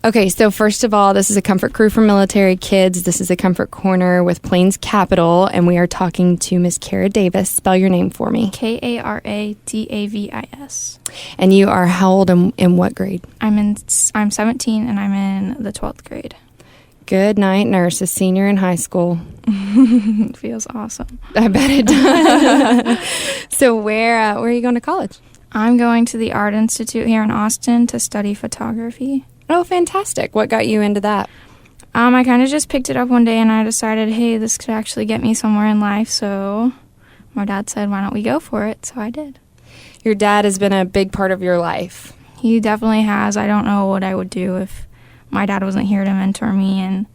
Okay, so first of all, this is a Comfort Crew for Military Kids. This is a Comfort Corner with Plains Capital, and we are talking to Miss Kara Davis. Spell your name for me. Karadavis. And you are how old and in what grade? I'm 17 and I'm in the 12th grade. Good night, nurse. A senior in high school. It feels awesome. I bet it does. So where are you going to college? I'm going to the Art Institute here in Austin to study photography. Oh, fantastic. What got you into that? I kind of just picked it up one day and I decided, hey, this could actually get me somewhere in life. So my dad said, why don't we go for it? So I did. Your dad has been a big part of your life. He definitely has. I don't know what I would do if my dad wasn't here to mentor me and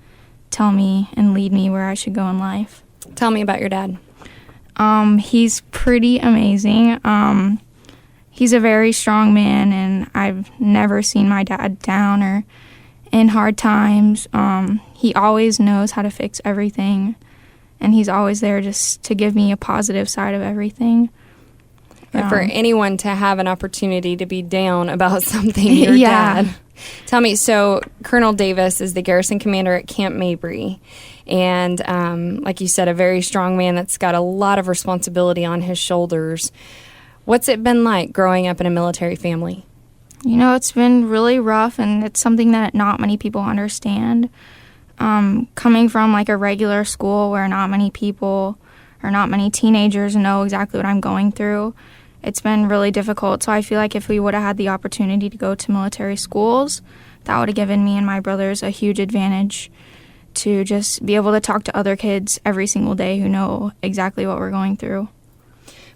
tell me and lead me where I should go in life. Tell me about your dad. He's pretty amazing. He's a very strong man, and I've never seen my dad down or in hard times. He always knows how to fix everything, and he's always there just to give me a positive side of everything. But for anyone to have an opportunity to be down about something, your Yeah. dad. Tell me, so Colonel Davis is the garrison commander at Camp Mabry, and like you said, a very strong man that's got a lot of responsibility on his shoulders. What's it been like growing up in a military family? You know, it's been really rough, and it's something that not many people understand. Coming from like a regular school where not many people or not many teenagers know exactly what I'm going through, it's been really difficult. So I feel like if we would have had the opportunity to go to military schools, that would have given me and my brothers a huge advantage to just be able to talk to other kids every single day who know exactly what we're going through.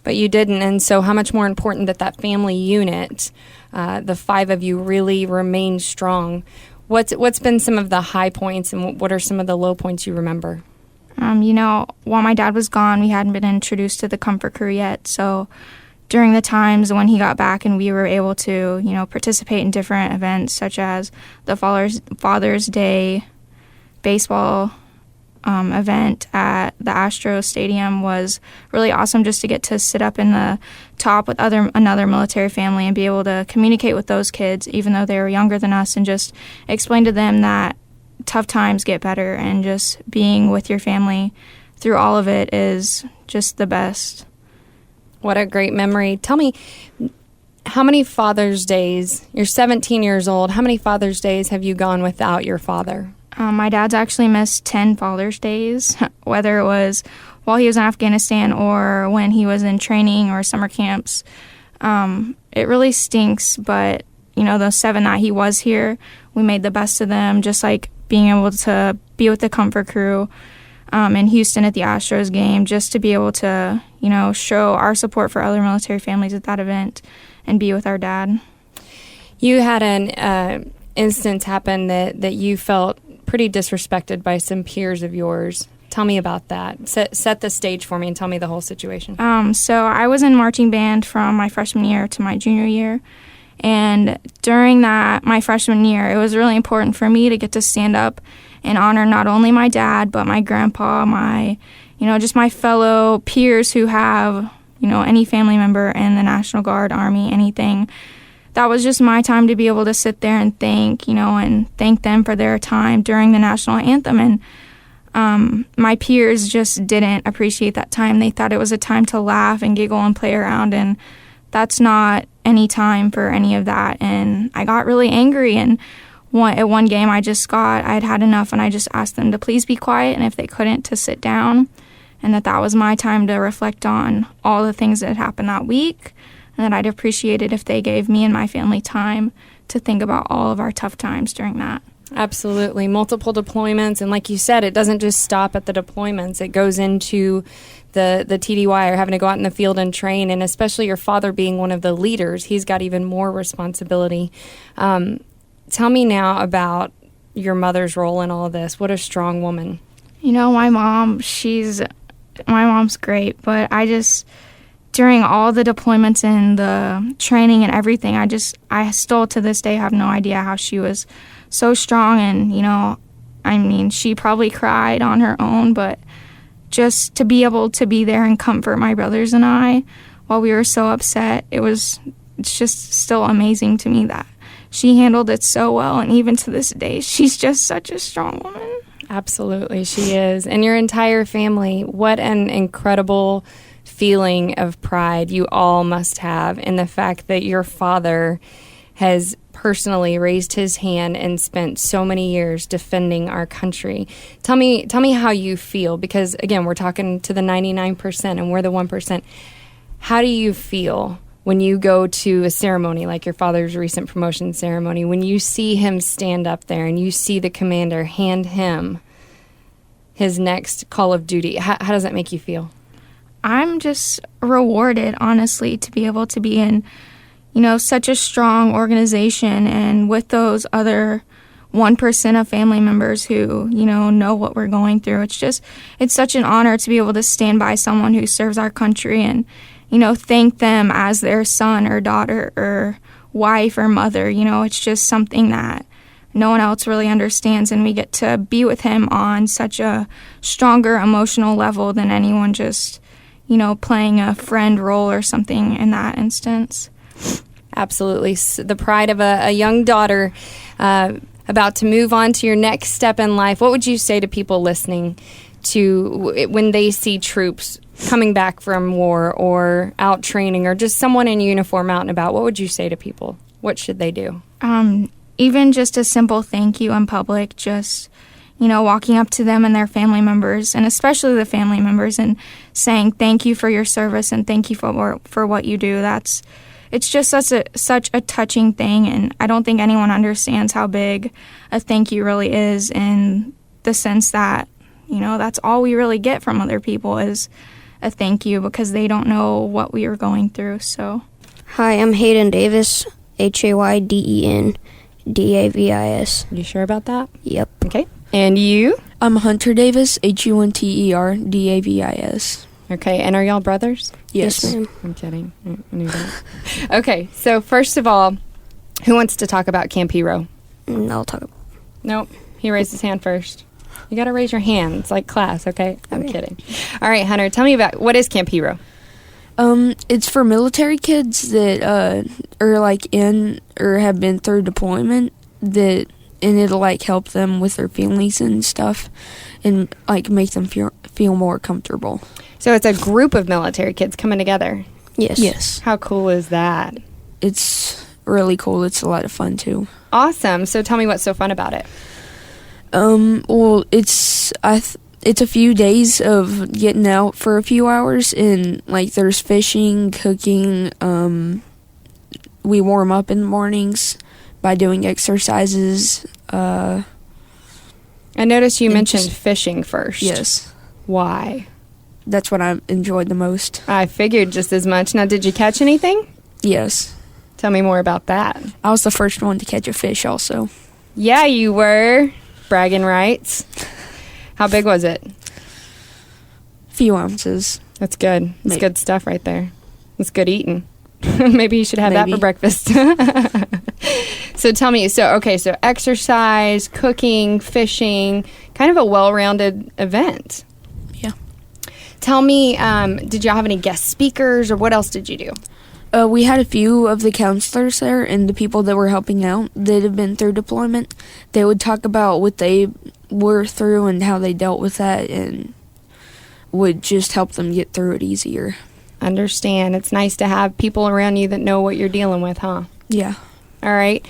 But you didn't, and so how much more important that family unit, the five of you, really remain strong. What's been some of the high points, and what are some of the low points you remember? You know, while my dad was gone, we hadn't been introduced to the Comfort Crew yet, so during the times when he got back and we were able to, you know, participate in different events such as the Father's Day baseball event at the Astros Stadium was really awesome, just to get to sit up in the top with another military family and be able to communicate with those kids, even though they were younger than us, and just explain to them that tough times get better and just being with your family through all of it is just the best. What a great memory. Tell me, how many Father's Days, you're 17 years old, how many Father's Days have you gone without your father? My dad's actually missed 10 Father's Days, whether it was while he was in Afghanistan or when he was in training or summer camps. It really stinks, but, you know, those 7 that he was here, we made the best of them, just like being able to be with the Comfort Crew in Houston at the Astros game, just to be able to, you know, show our support for other military families at that event and be with our dad. You had an instance happen that you felt pretty disrespected by some peers of yours. Tell me about that. Set the stage for me and tell me the whole situation. So I was in marching band from my freshman year to my junior year. And during my freshman year, it was really important for me to get to stand up and honor not only my dad, but my grandpa, just my fellow peers who have, you know, any family member in the National Guard, Army, anything. That was just my time to be able to sit there and thank them for their time during the national anthem. And my peers just didn't appreciate that time. They thought it was a time to laugh and giggle and play around, and that's not any time for any of that. And I got really angry, and at one game I had had enough, and I just asked them to please be quiet, and if they couldn't, to sit down, and that was my time to reflect on all the things that had happened that week, and that I'd appreciate it if they gave me and my family time to think about all of our tough times during that. Absolutely. Multiple deployments, and like you said, it doesn't just stop at the deployments. It goes into the TDY, or having to go out in the field and train, and especially your father being one of the leaders, he's got even more responsibility. Tell me now about your mother's role in all of this. What a strong woman. You know, my mom's great, but during all the deployments and the training and everything, I still to this day have no idea how she was so strong. And, you know, I mean, she probably cried on her own, but just to be able to be there and comfort my brothers and I while we were so upset, it's just still amazing to me that she handled it so well, and even to this day, she's just such a strong woman. Absolutely, she is. And your entire family, what an incredible feeling of pride you all must have in the fact that your father has personally raised his hand and spent so many years defending our country. Tell me how you feel, because again, we're talking to the 99% and we're the 1%. How do you feel when you go to a ceremony like your father's recent promotion ceremony, when you see him stand up there and you see the commander hand him his next call of duty? How does that make you feel? I'm just rewarded, honestly, to be able to be in, such a strong organization and with those other 1% of family members who, know what we're going through. It's such an honor to be able to stand by someone who serves our country and, thank them as their son or daughter or wife or mother. It's just something that no one else really understands, and we get to be with him on such a stronger emotional level than anyone just, playing a friend role or something in that instance. Absolutely. The pride of a young daughter about to move on to your next step in life. What would you say to people listening to when they see troops coming back from war or out training or just someone in uniform out and about? What would you say to people? What should they do? Even just a simple thank you in public, just, walking up to them and their family members, and especially the family members, and saying thank you for your service and thank you for what you do. It's just such a touching thing, and I don't think anyone understands how big a thank you really is, in the sense that, that's all we really get from other people is a thank you, because they don't know what we are going through. So, hi, I'm Hayden Davis, Hayden Davis. You sure about that? Yep. Okay. And you? I'm Hunter Davis, Hunter Davis. Okay, and are y'all brothers? Yes. Yes, ma'am. I'm kidding. I knew that. Okay, so first of all, who wants to talk about Camp Hero? I'll talk about Nope, he raised his hand first. You got to raise your hand. It's like class, okay? I'm kidding. All right, Hunter, tell me about, what is Camp Hero? It's for military kids that are like in or have been through deployment, and it'll like help them with their feelings and stuff, and like make them feel more comfortable. So it's a group of military kids coming together. Yes. Yes. How cool is that? It's really cool. It's a lot of fun too. Awesome. So tell me what's so fun about it. Well, it's a few days of getting out for a few hours, and like there's fishing, cooking. We warm up in the mornings by doing exercises. I noticed you mentioned fishing first. Yes. Why? That's what I enjoyed the most. I figured just as much. Now, did you catch anything? Yes. Tell me more about that. I was the first one to catch a fish also. Yeah, you were. Bragging rights. How big was it? Few ounces. That's good. That's Maybe. good stuff right there. That's good eating. Maybe you should have that Maybe. for breakfast. So tell me, so exercise, cooking, fishing, kind of a well-rounded event. Yeah. Tell me, did y'all have any guest speakers, or what else did you do? We had a few of the counselors there and the people that were helping out that have been through deployment. They would talk about what they were through and how they dealt with that, and would just help them get through it easier. Understand. It's nice to have people around you that know what you're dealing with, huh? Yeah. All right.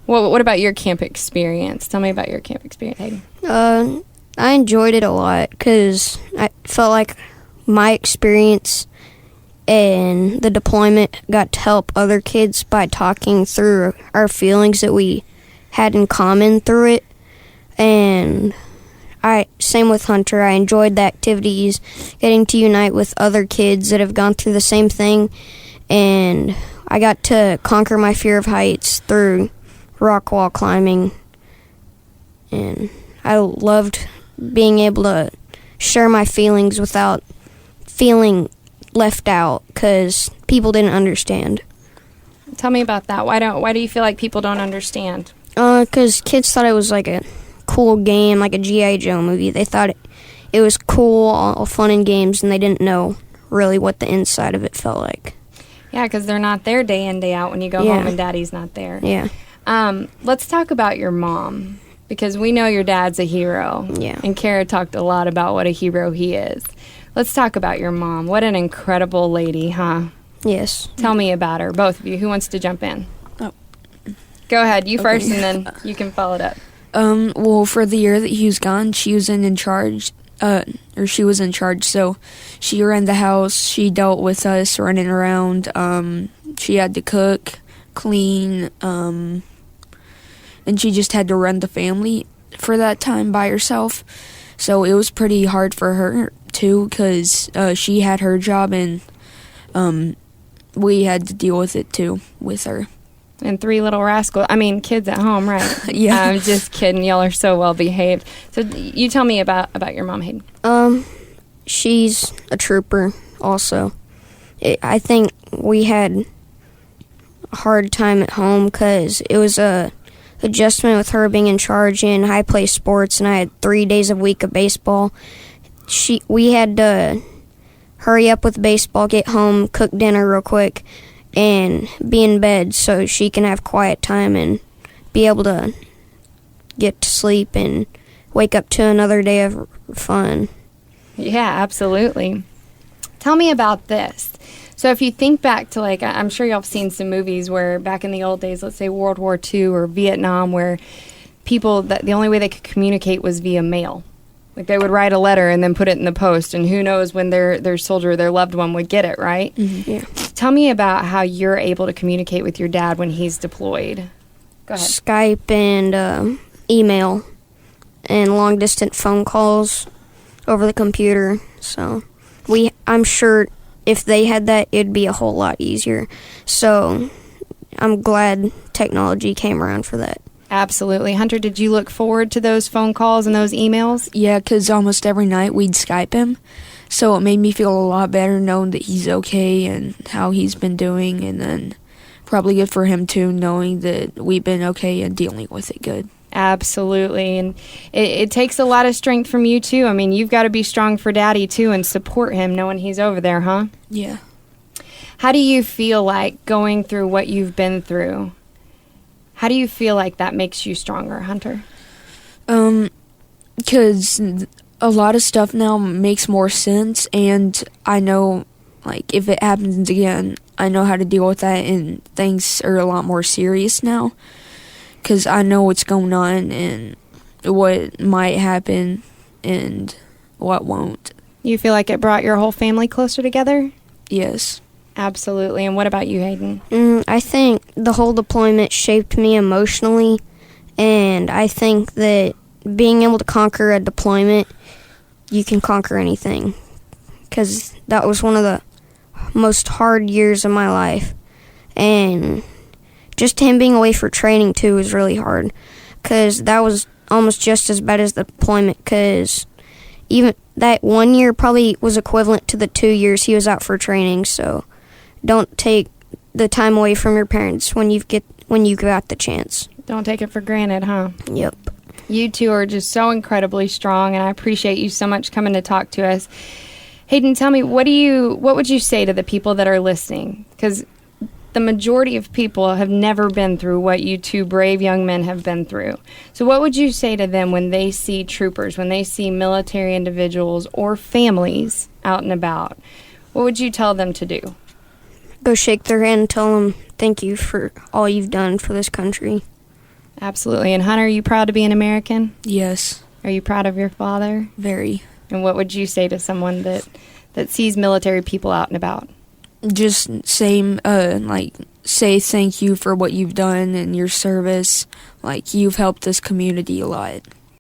Well, what about your camp experience? Tell me about your camp experience, Hayden. I enjoyed it a lot because I felt like my experience and the deployment got to help other kids by talking through our feelings that we had in common through it. And same with Hunter, I enjoyed the activities, getting to unite with other kids that have gone through the same thing, and I got to conquer my fear of heights through rock wall climbing, and I loved being able to share my feelings without feeling left out because people didn't understand. Tell me about that. Why do you feel like people don't understand? Because kids thought it was like a cool game, like a G.I. Joe movie. They thought it was cool, all fun and games, and they didn't know really what the inside of it felt like. Yeah, because they're not there day in, day out when you go Yeah. home and daddy's not there. Yeah. Let's talk about your mom, because we know your dad's a hero. Yeah. And Kara talked a lot about what a hero he is. Let's talk about your mom. What an incredible lady, huh? Yes. Tell me about her, both of you. Who wants to jump in? Oh. Go ahead, you first, and then you can follow it up. Well, for the year that he was gone, she was in charge, she was in charge, so she ran the house, she dealt with us running around, she had to cook, clean, and she just had to run the family for that time by herself, so it was pretty hard for her, too, because she had her job, and we had to deal with it, too, with her. And three little rascals. I mean, kids at home, right? Yeah. I'm just kidding. Y'all are so well behaved. So you tell me about your mom, Hayden. She's a trooper also. I think we had a hard time at home because it was a adjustment with her being in charge, and I play sports, and I had 3 days a week of baseball. We had to hurry up with baseball, get home, cook dinner real quick, and be in bed so she can have quiet time and be able to get to sleep and wake up to another day of fun. Yeah, absolutely. Tell me about this. So if you think back to, like, I'm sure y'all have seen some movies where back in the old days, let's say World War II or Vietnam, where people, the only way they could communicate was via mail. Like, they would write a letter and then put it in the post, and who knows when their soldier, their loved one would get it, right? Mm-hmm. Yeah. Tell me about how you're able to communicate with your dad when he's deployed. Go ahead. Skype and email and long-distance phone calls over the computer. So I'm sure if they had that, it'd be a whole lot easier. So I'm glad technology came around for that. Absolutely. Hunter, did you look forward to those phone calls and those emails? Yeah, because almost every night we'd Skype him, so it made me feel a lot better knowing that he's okay and how he's been doing, and then probably good for him too, knowing that we've been okay and dealing with it good. Absolutely. And it takes a lot of strength from you, too. I mean, you've got to be strong for Daddy, too, and support him knowing he's over there, huh? Yeah. How do you feel like going through what you've been through? How do you feel like that makes you stronger, Hunter? Because a lot of stuff now makes more sense, and I know, like, if it happens again, I know how to deal with that, and things are a lot more serious now, because I know what's going on and what might happen and what won't. You feel like it brought your whole family closer together? Yes. Absolutely. And what about you, Hayden? I think the whole deployment shaped me emotionally, and I think that being able to conquer a deployment, you can conquer anything, because that was one of the most hard years of my life, and just him being away for training too was really hard, because that was almost just as bad as the deployment, because even that 1 year probably was equivalent to the 2 years he was out for training. So don't take the time away from your parents when you got the chance. Don't take it for granted, huh? Yep. You two are just so incredibly strong, and I appreciate you so much coming to talk to us. Hayden, tell me, what would you say to the people that are listening? Because the majority of people have never been through what you two brave young men have been through. So what would you say to them when they see troopers, when they see military individuals or families out and about? What would you tell them to do? Go shake their hand and tell them thank you for all you've done for this country. Absolutely. And Hunter, are you proud to be an American? Yes. Are you proud of your father? Very. And what would you say to someone that sees military people out and about? Just say thank you for what you've done and your service. Like, you've helped this community a lot.